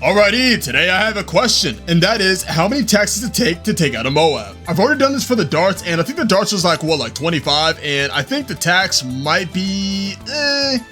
Alrighty, today I have a question, and that is, how many attacks does it take to take out a Moab? I've already done this for the darts, and I think the darts was like 25, and I think the tax might be,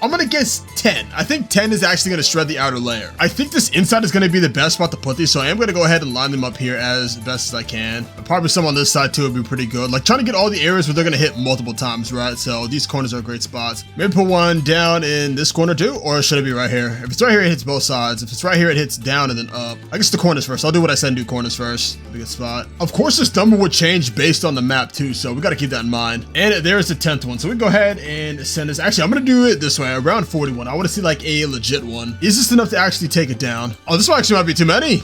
I'm gonna guess 10. I think 10 is actually gonna shred the outer layer. I think this inside is gonna be the best spot to put these, so I am gonna go ahead and line them up here as best as I can. Probably some on this side too would be pretty good. Like trying to get all the areas where they're gonna hit multiple times, right? So these corners are great spots. Maybe put one down in this corner too, or should it be right here? If it's right here, it hits both sides. If it's right here, it hits down and then up. I guess the corners first. I'll do what I said and do corners first. Be a good spot. Of course, this number would change based on the map too, so we got to keep that in mind. And there's the 10th one. So we go ahead and send this. Actually, I'm going to do it this way, around 41. I want to see like a legit one. Is this enough to actually take it down? Oh, this one actually might be too many.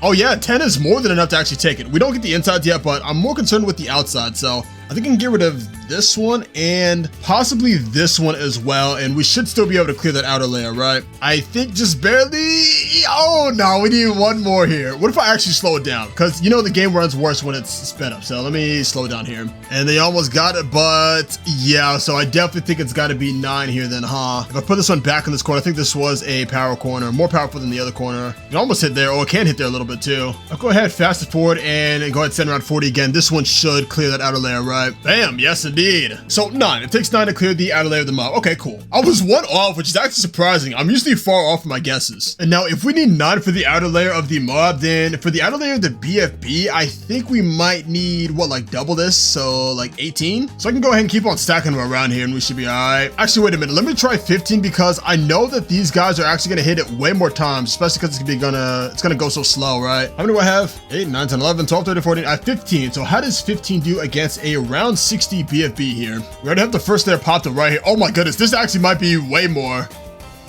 Oh yeah, 10 is more than enough to actually take it. We don't get the inside yet, but I'm more concerned with the outside. So I think I can get rid of this one and possibly this one as well. And we should still be able to clear that outer layer, right? I think just barely. Oh no, we need one more here. What if I actually slow it down? Because you know the game runs worse when it's sped up. So let me slow it down here. And they almost got it, but yeah. So I definitely think it's got to be 9 here then, huh? If I put this one back in this corner, I think this was a power corner, more powerful than the other corner. It almost hit there, or it can hit there a little bit too. I'll go ahead, fast it forward, and go ahead and send around 40 again. This one should clear that outer layer, right? Bam, yes indeed. So 9, it takes 9 to clear the outer layer of the mob. Okay, cool. I was 1 off, which is actually surprising. I'm usually far off from my guesses. And now if we need 9 for the outer layer of the mob, then for the outer layer of the BFB, I think we might need, what, like double this? So like 18? So I can go ahead and keep on stacking them around here and we should be all right. Actually, wait a minute. Let me try 15 because I know that these guys are actually going to hit it way more times, especially because it's going to go so slow, right? How many do I have? 8, 9, 10, 11, 12, 13, 14. I have 15. So how does 15 do against a round 60 BFB here? We already have the first layer popped up right here. Oh my goodness, this actually might be way more.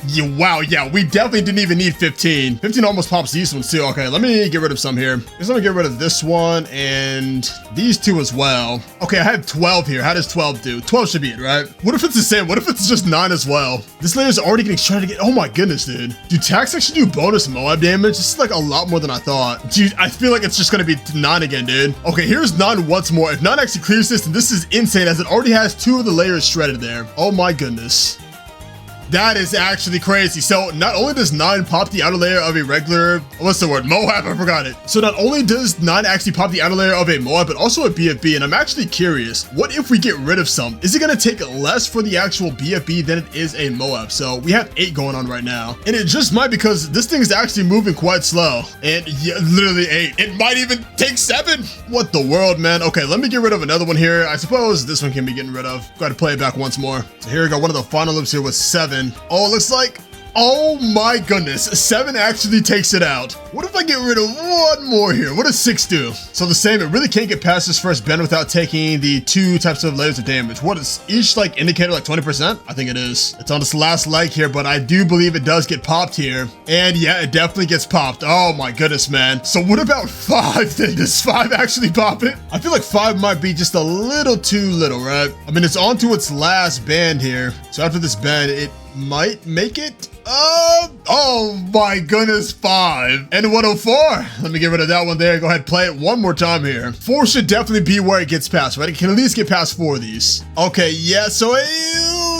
Yeah, wow, yeah, we definitely didn't even need 15. 15 almost pops these ones too. Okay, let me get rid of some here. Just let me get rid of this one and these two as well. Okay, I have 12 here. How does 12 do? 12 should be it, right? What if it's the same? What if it's just 9 as well? This layer's already getting trying to get. Oh my goodness, dude. Do tax actually do bonus Moab damage? This is like a lot more than I thought. Dude, I feel like it's just gonna be 9 again, dude. Okay, here's 9 once more. If 9 actually clears this, then this is insane as it already has 2 of the layers shredded there. Oh my goodness. That is actually crazy. So not only does 9 pop the outer layer of a regular, what's the word? Moab, I forgot it. So not only does 9 actually pop the outer layer of a Moab, but also a BFB. And I'm actually curious, what if we get rid of some? Is it gonna take less for the actual BFB than it is a Moab? So we have 8 going on right now. And it just might because this thing is actually moving quite slow. And yeah, literally 8. It might even take 7. What the world, man? Okay, let me get rid of another one here. I suppose this one can be getting rid of. Got to play it back once more. So here we go. One of the final loops here was 7. Oh, it looks like, oh my goodness, 7 actually takes it out. What if I get rid of one more here? What does 6 do? So the same, it really can't get past this first bend without taking the 2 types of layers of damage. What is each like indicator, like 20%? I think it is. It's on this last leg here, but I do believe it does get popped here. And yeah, it definitely gets popped. Oh my goodness, man. So what about 5 then? Does 5 actually pop it? I feel like 5 might be just a little too little, right? I mean, it's on to its last band here. So after this band, it might make it. Oh my goodness, 5 and 104. Let me get rid of that one there. Go ahead, play it one more time here. 4 should definitely be where it gets past, right? It can at least get past 4 of these. Okay, yeah, so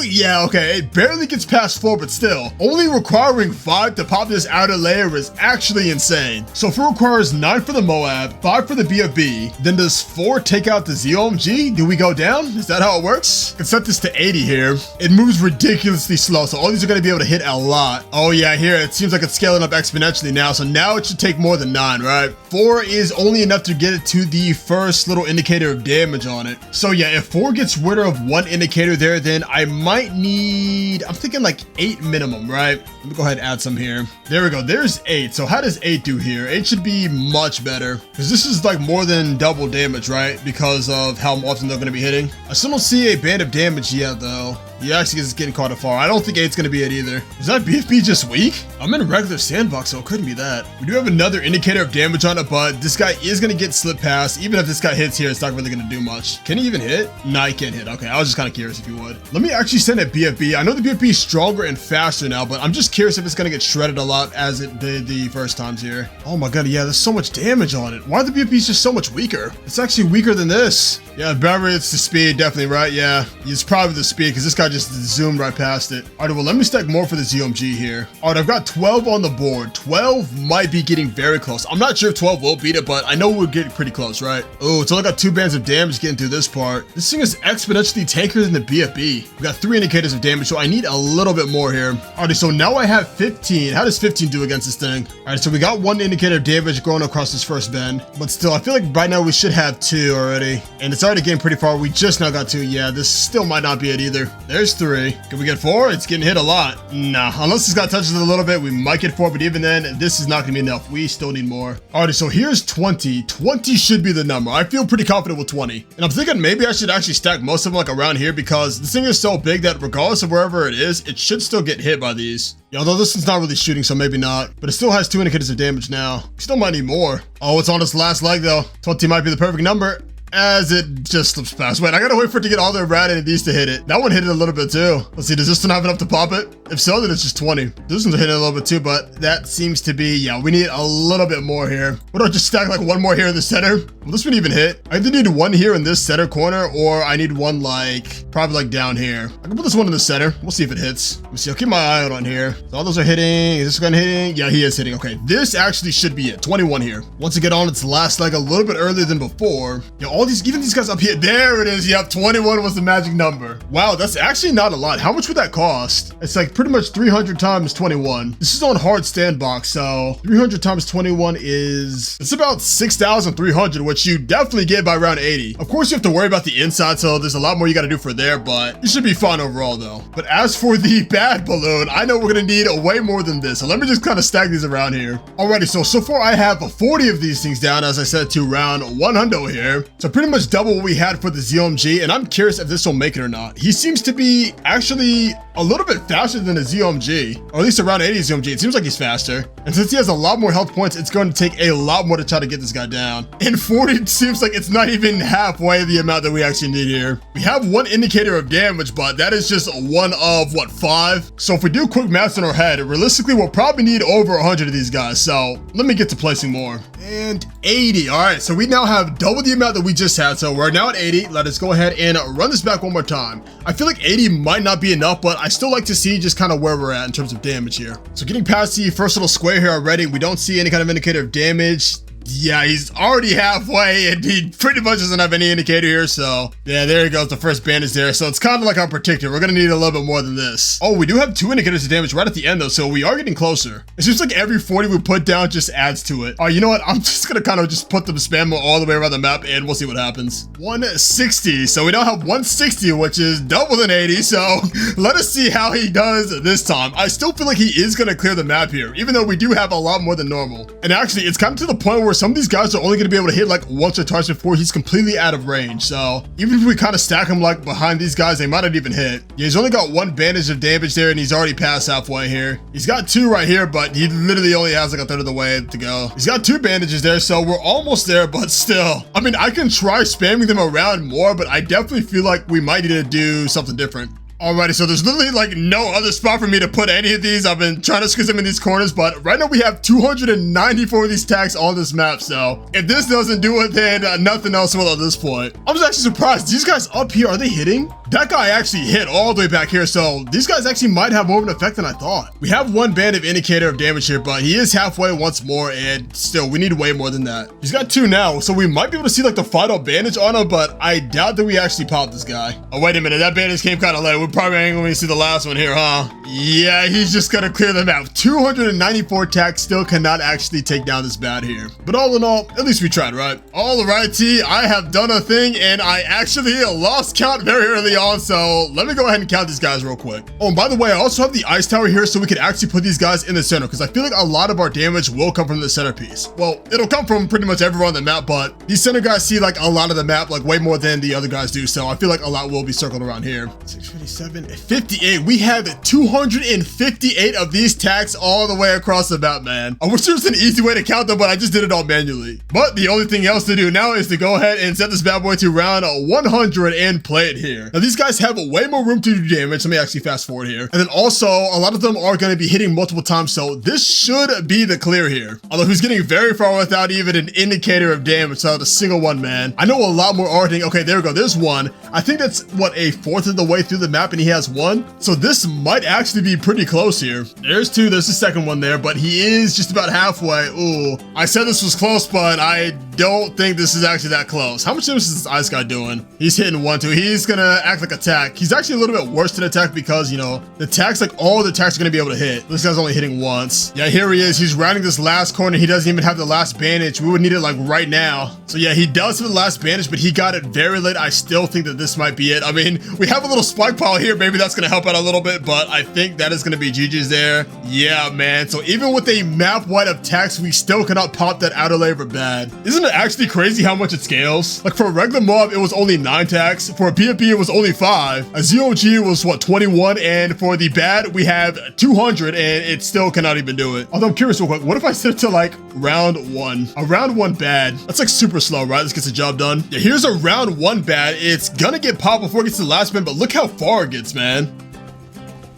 yeah, okay, it barely gets past 4, but still, only requiring 5 to pop this outer layer is actually insane. So if it requires 9 for the Moab, 5 for the BFB, then does 4 take out the ZOMG? Do we go down? Is that how it works? I can set this to 80 here. It moves ridiculously slow, so all these are going to be able to hit a lot. Oh yeah, here it seems like it's scaling up exponentially now, so now it should take more than 9, right? 4 is only enough to get it to the first little indicator of damage on it. So yeah, if 4 gets rid of one indicator there, then I might need, I'm thinking like 8 minimum, right? Let me go ahead and add some here. There we go, there's 8. So how does 8 do here? 8 should be much better because this is like more than double damage, right? Because of how often they're going to be hitting. I still don't see a band of damage yet though. Yeah, actually it's getting caught afar. I don't think 8's gonna be it either. Is that BFB just weak? I'm in a regular sandbox, so it couldn't be that. We do have another indicator of damage on it, but this guy is gonna get slip past. Even if this guy hits here, it's not really gonna do much. Can he even hit? Nah, he can't hit. Okay, I was just kind of curious if he would. Let me actually send a BFB. I know the BFB is stronger and faster now, but I'm just curious if it's gonna get shredded a lot as it did the first times here. Oh my god, yeah, there's so much damage on it. Why are the BFBs just so much weaker? It's actually weaker than this. Yeah, Barry, it's the speed, definitely, right? Yeah, it's probably the speed, because this guy guy just zoomed right past it. All right, well, let me stack more for the ZOMG here. All right, I've got 12 on the board. 12 might be getting very close. I'm not sure if 12 will beat it, but I know we're getting pretty close, right? Oh, it's only got 2 bands of damage getting through this part. This thing is exponentially tankier than the BFB. We got 3 indicators of damage, so I need a little bit more here. All right, so now I have 15. How does 15 do against this thing? All right, so we got 1 indicator of damage going across this first bend, but still, I feel like right now we should have 2 already. And it's already getting pretty far. We just now got 2. Yeah, this still might not be it either. There's 3. Can we get 4? It's getting hit a lot. Nah, unless this guy touches it a little bit, we might get 4, but even then, this is not gonna be enough. We still need more. Alrighty, so here's 20. 20 should be the number. I feel pretty confident with 20. And I'm thinking maybe I should actually stack most of them like around here because this thing is so big that regardless of wherever it is, it should still get hit by these. Yeah, although this one's not really shooting, so maybe not. But it still has 2 indicators of damage now. We still might need more. Oh, it's on its last leg though. 20 might be the perfect number. As it just slips past. Wait, I gotta wait for it to get all the rat and these to hit it. That one hit it a little bit too. Let's see, does this one have enough to pop it? If so, then it's just 20. This one's hitting a little bit too, but that seems to be, yeah, we need a little bit more here. What do I just stack like 1 more here in the center? Will this one even hit? I either need 1 here in this center corner, or I need 1 like, probably like down here. I can put this one in the center. We'll see if it hits. Let me see, I'll keep my eye out on here. So all those are hitting. Is this one hitting? Yeah, he is hitting. Okay, this actually should be it. 21 here. Once it get on its last leg a little bit earlier than before. Yeah, all these, even these guys up here, there it is. Yep, 21 was the magic number. Wow, that's actually not a lot. How much would that cost? It's like pretty much 300 times 21. This is on hard stand box, so 300 times 21 is, it's about 6,300, which you definitely get by round 80. Of course, you have to worry about the inside, so there's a lot more you got to do for there, but it should be fun overall though. But as for the bad balloon, I know we're gonna need way more than this, so let me just kind of stack these around here. Alrighty, so far I have 40 of these things down, as I said, to round 100 here. So pretty much double what we had for the ZOMG, and I'm curious if this will make it or not. He seems to be actually a little bit faster than the ZOMG, or at least around 80 ZOMG. It seems like he's faster. And since he has a lot more health points, it's going to take a lot more to try to get this guy down. And 40 seems like it's not even halfway the amount that we actually need here. We have 1 indicator of damage, but that is just 1 of, what, 5? So if we do quick maths in our head, realistically, we'll probably need over 100 of these guys. So let me get to placing more. And 80. All right, so we now have double the amount that we just had. So we're now at 80. Let us go ahead and run this back one more time. I feel like 80 might not be enough, but I still like to see just kind of where we're at in terms of damage here. So getting past the first little square here already, we don't see any kind of indicator of damage. Yeah, he's already halfway and he pretty much doesn't have any indicator here. So yeah, there he goes. The first bandage there. So it's kind of like I predicted. We're going to need a little bit more than this. Oh, we do have 2 indicators of damage right at the end though. So we are getting closer. It seems like every 40 we put down just adds to it. Oh, you know what? I'm just going to kind of just put the spam all the way around the map and we'll see what happens. 160. So we now have 160, which is double than 80. So let us see how he does this time. I still feel like he is going to clear the map here, even though we do have a lot more than normal. And actually, it's kind of to the point where some of these guys are only going to be able to hit like once or twice before he's completely out of range. So even if we kind of stack him like behind these guys, they might not even hit. Yeah, he's only got 1 bandage of damage there and he's already past halfway here. He's got 2 right here, but he literally only has like a third of the way to go. He's got 2 bandages there, so we're almost there, but still. I mean, I can try spamming them around more, but I definitely feel like we might need to do something different. Alrighty, so there's literally like no other spot for me to put any of these. I've been trying to squeeze them in these corners, but right now we have 294 of these tags on this map. So if this doesn't do it, then nothing else will at this point. I'm just actually surprised. These guys up here, are they hitting? That guy actually hit all the way back here. So these guys actually might have more of an effect than I thought. We have 1 band of indicator of damage here, but he is halfway once more. And still, we need way more than that. He's got 2 now. So we might be able to see like the final bandage on him, but I doubt that we actually popped this guy. Oh, wait a minute. That bandage came kind of late. We probably ain't gonna see the last one here, huh? Yeah, he's just gonna clear them out. 294 tags still cannot actually take down this bat here. But all in all, at least we tried, right? Alrighty, I have done a thing and I actually lost count very early on. So let me go ahead and count these guys real quick. Oh, and by the way, I also have the ice tower here so we can actually put these guys in the center because I feel like a lot of our damage will come from the centerpiece. Well, it'll come from pretty much everywhere on the map, but these center guys see like a lot of the map, like way more than the other guys do. So I feel like a lot will be circled around here. 657. 58. We have 258 of these tags all the way across the map, man. I wish there was an easy way to count them, but I just did it all manually. But the only thing else to do now is to go ahead and set this bad boy to round 100 and play it here. Now, these guys have way more room to do damage. Let me actually fast forward here. And then also, a lot of them are going to be hitting multiple times, so this should be the clear here. Although he's getting very far without even an indicator of damage, so not a single one, man. I know a lot more are hitting. Okay, there we go. There's one. I think that's, what, a fourth of the way through the map, and he has one. So this might actually be pretty close here. There's two. There's the second one there, but he is just about halfway. Ooh, I said this was close, but I don't think this is actually that close. How much damage is this ice guy doing? He's hitting 1, 2. He's gonna act like attack. He's actually a little bit worse than attack because, you know, the attacks, like all the attacks are gonna be able to hit. This guy's only hitting once. Yeah, here he is. He's rounding this last corner. He doesn't even have the last bandage. We would need it like right now. So yeah, he does have the last bandage, but he got it very late. I still think that this might be it. I mean, we have a little spike pile here. Maybe that's gonna help out a little bit, but I think that is gonna be GG's there. Yeah, man. So even with a map-wide attacks, we still cannot pop that outer layer of bad. Isn't it actually crazy how much it scales? Like for a regular mob, it was only 9 attacks. For a PvP, it was only 5. A ZOG was what, 21? And for the bad, we have 200, and it still cannot even do it. Although I'm curious real quick, what if I set it to like round 1? A round 1 bad. That's like super slow, right? This gets the job done. Yeah, here's a round 1 bad. It's gonna get popped before it gets to the last bend, but look how far it gets, man.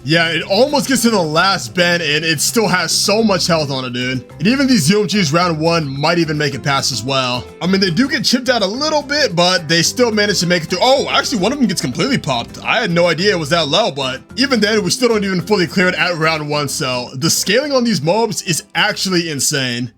Yeah, it almost gets to the last bend, and it still has so much health on it, dude. And even these UMGs round 1 might even make it past as well. I mean, they do get chipped out a little bit, but they still manage to make it through. Oh, actually, one of them gets completely popped. I had no idea it was that low, but even then, we still don't even fully clear it at round 1, so the scaling on these mobs is actually insane.